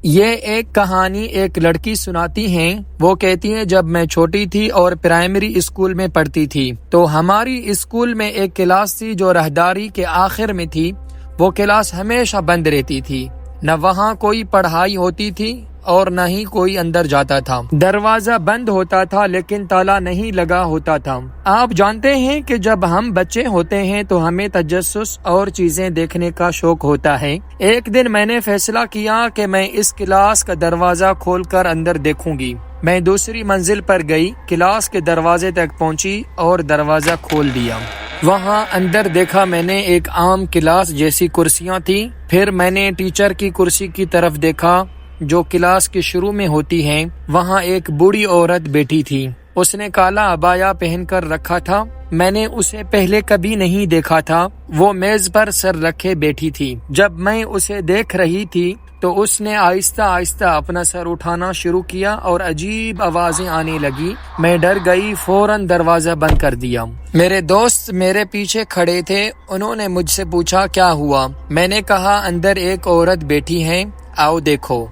یہ ایک کہانی ایک لڑکی سناتی ہیں۔ وہ کہتی ہیں جب میں چھوٹی تھی اور پرائمری اسکول میں پڑھتی تھی تو ہماری اسکول میں ایک کلاس تھی جو راہداری کے آخر میں تھی۔ وہ کلاس ہمیشہ بند رہتی تھی، نہ وہاں کوئی پڑھائی ہوتی تھی اور نہ ہی کوئی اندر جاتا تھا۔ دروازہ بند ہوتا تھا لیکن تالا نہیں لگا ہوتا تھا۔ آپ جانتے ہیں کہ جب ہم بچے ہوتے ہیں تو ہمیں تجسس اور چیزیں دیکھنے کا شوق ہوتا ہے۔ ایک دن میں نے فیصلہ کیا کہ میں اس کلاس کا دروازہ کھول کر اندر دیکھوں گی۔ میں دوسری منزل پر گئی، کلاس کے دروازے تک پہنچی اور دروازہ کھول دیا۔ وہاں اندر دیکھا میں نے ایک عام کلاس جیسی کرسیاں تھیں۔ پھر میں نے ٹیچر کی کرسی کی طرف دیکھا جو کلاس کے شروع میں ہوتی ہیں۔ وہاں ایک بوڑھی عورت بیٹھی تھی۔ اس نے کالا عبایا پہن کر رکھا تھا۔ میں نے اسے پہلے کبھی نہیں دیکھا تھا۔ وہ میز پر سر رکھے بیٹھی تھی۔ جب میں اسے دیکھ رہی تھی تو اس نے آہستہ آہستہ اپنا سر اٹھانا شروع کیا اور عجیب آوازیں آنے لگی۔ میں ڈر گئی، فوراً دروازہ بند کر دیا۔ میرے دوست میرے پیچھے کھڑے تھے، انہوں نے مجھ سے پوچھا کیا ہوا؟ میں نے کہا اندر ایک عورت بیٹھی ہے، آؤ دیکھو۔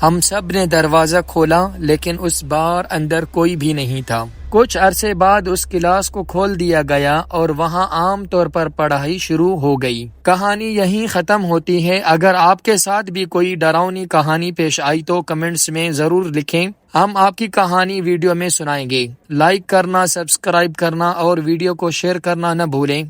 ہم سب نے دروازہ کھولا لیکن اس بار اندر کوئی بھی نہیں تھا۔ کچھ عرصے بعد اس کلاس کو کھول دیا گیا اور وہاں عام طور پر پڑھائی شروع ہو گئی۔ کہانی یہیں ختم ہوتی ہے۔ اگر آپ کے ساتھ بھی کوئی ڈراؤنی کہانی پیش آئی تو کمنٹس میں ضرور لکھیں، ہم آپ کی کہانی ویڈیو میں سنائیں گے۔ لائک کرنا، سبسکرائب کرنا اور ویڈیو کو شیئر کرنا نہ بھولیں۔